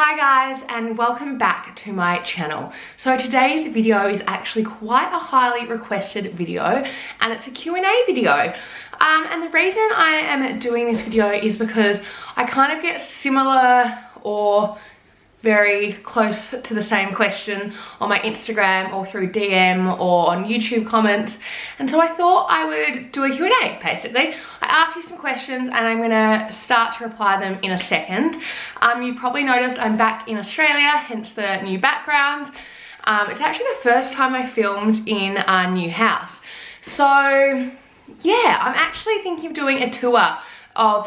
Hi guys, and welcome back to my channel. So today's video is actually quite a highly requested video, and it's a Q&A video. And the reason I am doing this video is because I kind of get similar or very close to the same question on my Instagram or through DM or on YouTube comments, and so I thought I would do a Q&A basically. I asked you some questions and I'm gonna start to reply them in a second. You've probably noticed I'm back in Australia, hence the new background. It's actually the first time I filmed in a new house. So yeah, I'm actually thinking of doing a tour of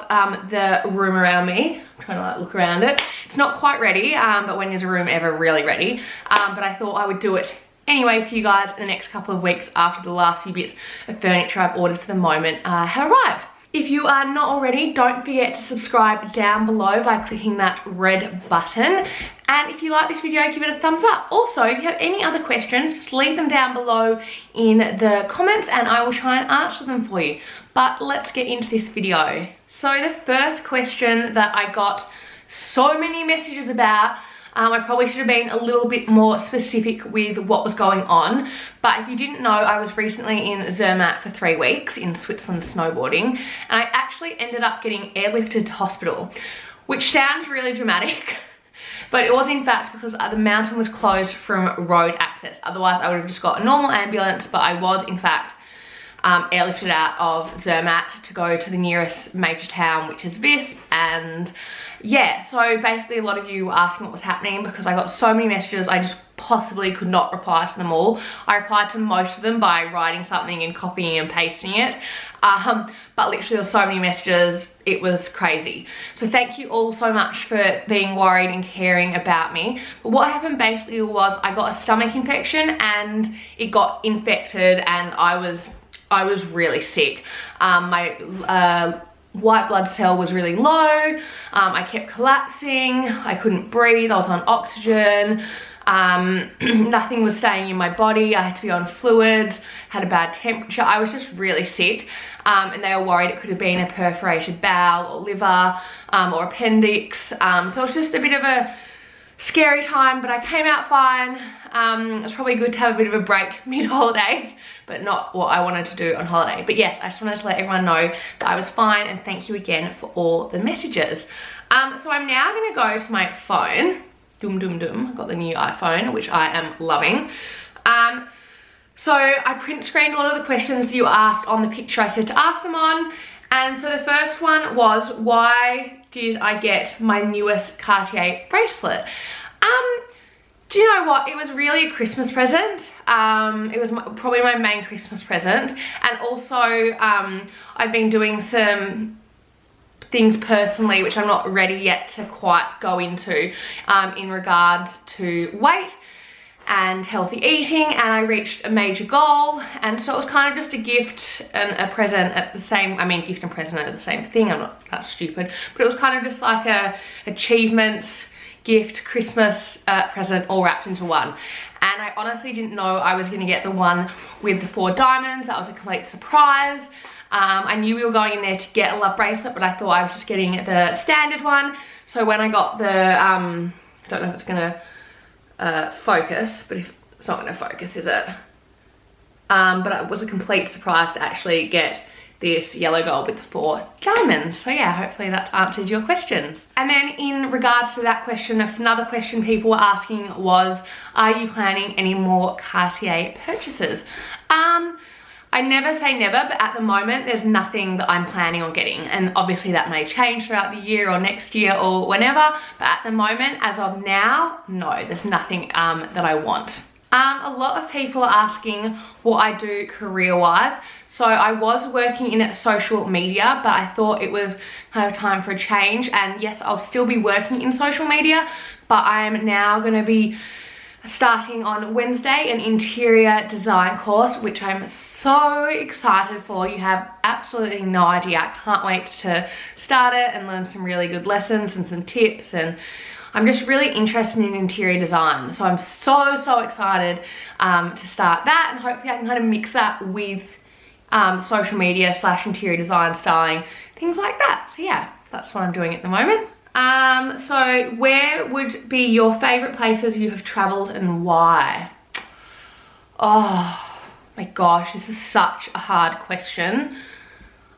the room around me. I'm trying to like look around it. It's not quite ready, but when is a room ever really ready? But I thought I would do it anyway for you guys in the next couple of weeks after the last few bits of furniture I've ordered for the moment have arrived. If you are not already, don't forget to subscribe down below by clicking that red button. And if you like this video, give it a thumbs up. Also, if you have any other questions, just leave them down below in the comments and I will try and answer them for you. But let's get into this video. So the first question that I got so many messages about, I probably should have been a little bit more specific with what was going on. But if you didn't know, I was recently in Zermatt for 3 weeks in Switzerland snowboarding. And I actually ended up getting airlifted to hospital, which sounds really dramatic. But it was in fact because the mountain was closed from road access. Otherwise I would have just got a normal ambulance, but I was in fact airlifted out of Zermatt to go to the nearest major town, which is Visp. And yeah, so basically a lot of you were asking what was happening because I got so many messages, I just possibly could not reply to them all. I replied to most of them by writing something and copying and pasting it. But literally there were so many messages, it was crazy. So thank you all so much for being worried and caring about me. But what happened basically was I got a stomach infection and it got infected and I was really sick. My white blood cell was really low. I kept collapsing. I couldn't breathe. I was on oxygen. Nothing was staying in my body. I had to be on fluids, had a bad temperature. I was just really sick. And they were worried it could have been a perforated bowel or liver or appendix. So it was just a bit of a scary time, but I came out fine. It was probably good to have a bit of a break mid-holiday, but not what I wanted to do on holiday. But yes, I just wanted to let everyone know that I was fine, and thank you again for all the messages. So I'm now gonna go to my phone. Doom, doom, doom. I've got the new iPhone, which I am loving. So I print screened a lot of the questions you asked on the picture I said to ask them on. And so the first one was, why did I get my newest Cartier bracelet? Do you know what? It was really a Christmas present. It was probably my main Christmas present. And also, I've been doing some things personally, which I'm not ready yet to quite go into, in regards to weight and healthy eating, and I reached a major goal, and so it was kind of just a gift and a present at the same, I mean gift and present are the same thing, I'm not that stupid, but it was kind of just like a achievement, gift, Christmas present all wrapped into one. And I honestly didn't know I was going to get the one with the 4 diamonds. That was a complete surprise. I knew we were going in there to get a love bracelet, but I thought I was just getting the standard one. So when I got the I don't know if it's gonna focus, but if it's not gonna focus, is it? But it was a complete surprise to actually get this yellow gold with the 4 diamonds. So yeah, hopefully that's answered your questions. And then in regards to that question, another question people were asking was, are you planning any more Cartier purchases? I never say never, but at the moment there's nothing that I'm planning on getting, and obviously that may change throughout the year or next year or whenever, but at the moment, as of now, no, there's nothing that I want. A lot of people are asking what I do career-wise. So I was working in social media, but I thought it was kind of time for a change, and yes, I'll still be working in social media, but I am now going to be starting on Wednesday an interior design course, which I'm so excited for. You have absolutely no idea. I can't wait to start it and learn some really good lessons and some tips, and I'm just really interested in interior design, so I'm so excited to start that, and hopefully I can kind of mix that with social media / interior design, styling, things like that. So yeah, that's what I'm doing at the moment. So where would be your favorite places you have traveled and why? Oh my gosh, this is such a hard question.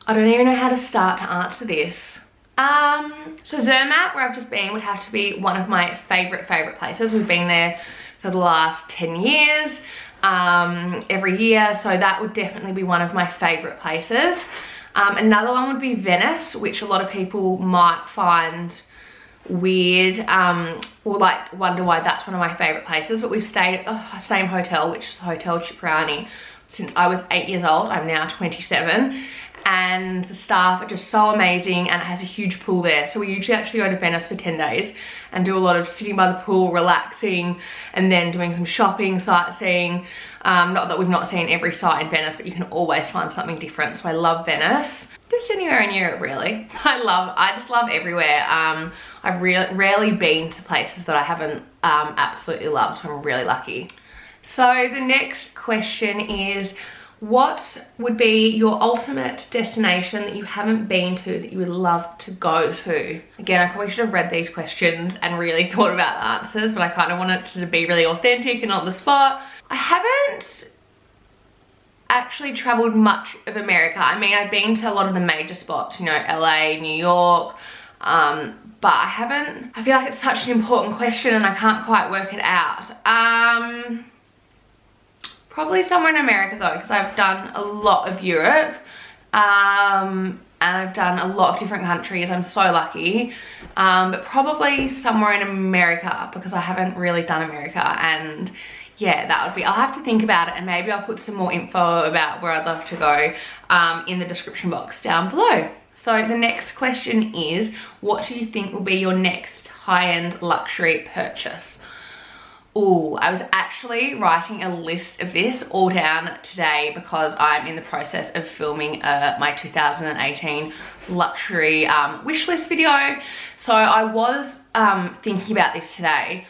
I don't even know how to start to answer this. So Zermatt, where I've just been, would have to be one of my favorite places. We've been there for the last 10 years, every year, so that would definitely be one of my favorite places. Another one would be Venice, which a lot of people might find weird, or like wonder why that's one of my favorite places, but we've stayed at the same hotel, which is Hotel Cipriani, since I was 8 years old. I'm now 27, and the staff are just so amazing, and it has a huge pool there. So we usually actually go to Venice for 10 days and do a lot of sitting by the pool, relaxing, and then doing some shopping, sightseeing. Not that we've not seen every site in Venice, but you can always find something different. So I love Venice. Just anywhere in Europe, really. I just love everywhere. I've rarely been to places that I haven't absolutely loved, so I'm really lucky. So the next question is, what would be your ultimate destination that you haven't been to that you would love to go to? Again, I probably should have read these questions and really thought about the answers, but I kind of want it to be really authentic and on the spot. I haven't actually traveled much of America. I mean, I've been to a lot of the major spots, you know, LA, New York, but I feel like it's such an important question and I can't quite work it out. Probably somewhere in America though, because I've done a lot of Europe, and I've done a lot of different countries. I'm so lucky, but probably somewhere in America, because I haven't really done America, and yeah, that would be, I'll have to think about it, and maybe I'll put some more info about where I'd love to go in the description box down below. So the next question is, what do you think will be your next high-end luxury purchase? Oh, I was actually writing a list of this all down today because I'm in the process of filming my 2018 luxury wish list video. So I was thinking about this today.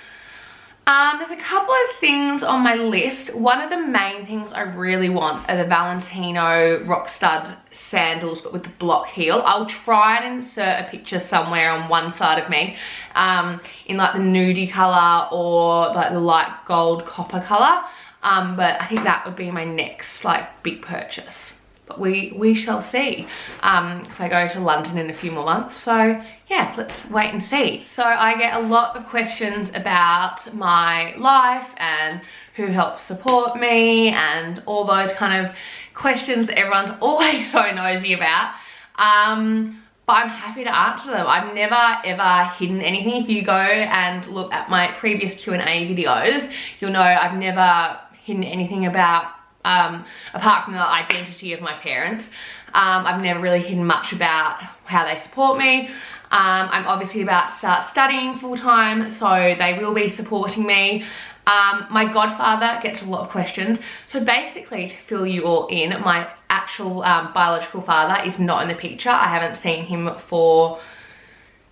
There's a couple of things on my list. One of the main things I really want are the Valentino rock stud sandals, but with the block heel. I'll try and insert a picture somewhere on one side of me in like the nudie color or like the light gold copper color. But I think that would be my next like big purchase. But we shall see, because I go to London in a few more months, so yeah, let's wait and see. So I get a lot of questions about my life and who helps support me and all those kind of questions that everyone's always so nosy about, but I'm happy to answer them. I've never ever hidden anything. If you go and look at my previous Q&A videos, you'll know I've never hidden anything about apart from the identity of my parents. I've never really hidden much about how they support me. I'm obviously about to start studying full-time, so they will be supporting me. My godfather gets a lot of questions. So basically, to fill you all in, my actual biological father is not in the picture. I haven't seen him for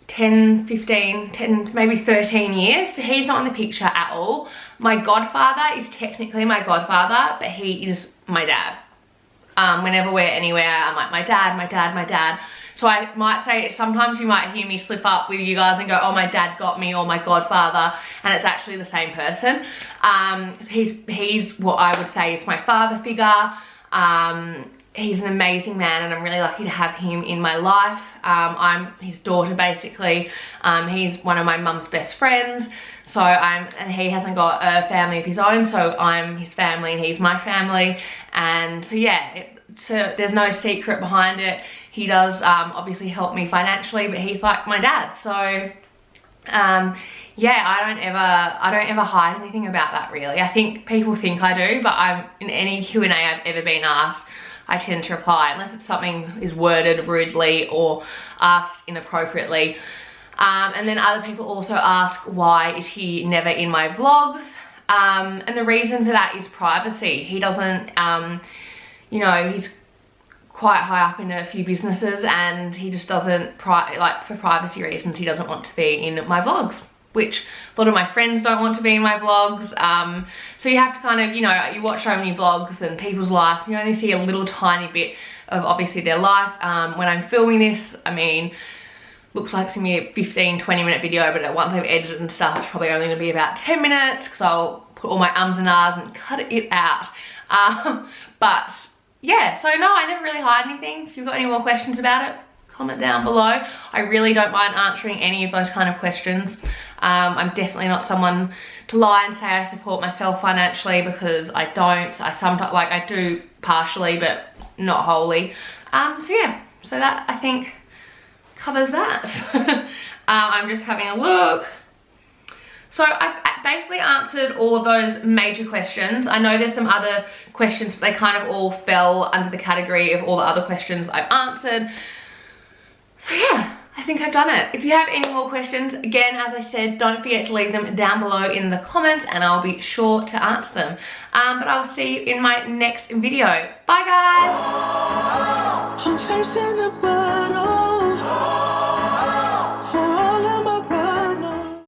10, 15, 10, maybe 13 years. So he's not in the picture at all. My godfather is technically my godfather, but he is my dad. Whenever we're anywhere, I'm like, my dad, my dad, my dad. So I might say, sometimes you might hear me slip up with you guys and go, oh, my dad got me, or my godfather, and it's actually the same person. So he's what I would say is my father figure. He's an amazing man, and I'm really lucky to have him in my life. I'm his daughter, basically. He's one of my mum's best friends. So and he hasn't got a family of his own, so I'm his family and he's my family. And so yeah, there's no secret behind it. He does obviously help me financially, but he's like my dad. So yeah, I don't ever hide anything about that, really. I think people think I do, but in any Q&A I've ever been asked, I tend to reply, unless it's something is worded rudely or asked inappropriately. And then other people also ask, why is he never in my vlogs? And the reason for that is privacy. He doesn't, you know, he's quite high up in a few businesses, and he just doesn't, like for privacy reasons, he doesn't want to be in my vlogs, which a lot of my friends don't want to be in my vlogs. So you have to kind of, you know, you watch so many vlogs and people's lives, you only see a little tiny bit of obviously their life. When I'm filming this, I mean, looks like it's gonna be a 15-20 minute video, but once I've edited and stuff, it's probably only gonna be about 10 minutes because I'll put all my ums and ahs and cut it out. But yeah, so no, I never really hide anything. If you've got any more questions about it, comment down below. I really don't mind answering any of those kind of questions. I'm definitely not someone to lie and say I support myself financially, because I don't. I sometimes, like, I do partially, but not wholly. So yeah, so that I think covers that. I'm just having a look. So I've basically answered all of those major questions. I know there's some other questions, but they kind of all fell under the category of all the other questions I've answered. So yeah, I think I've done it. If you have any more questions, again, as I said, don't forget to leave them down below in the comments and I'll be sure to answer them. But I'll see you in my next video. Bye guys!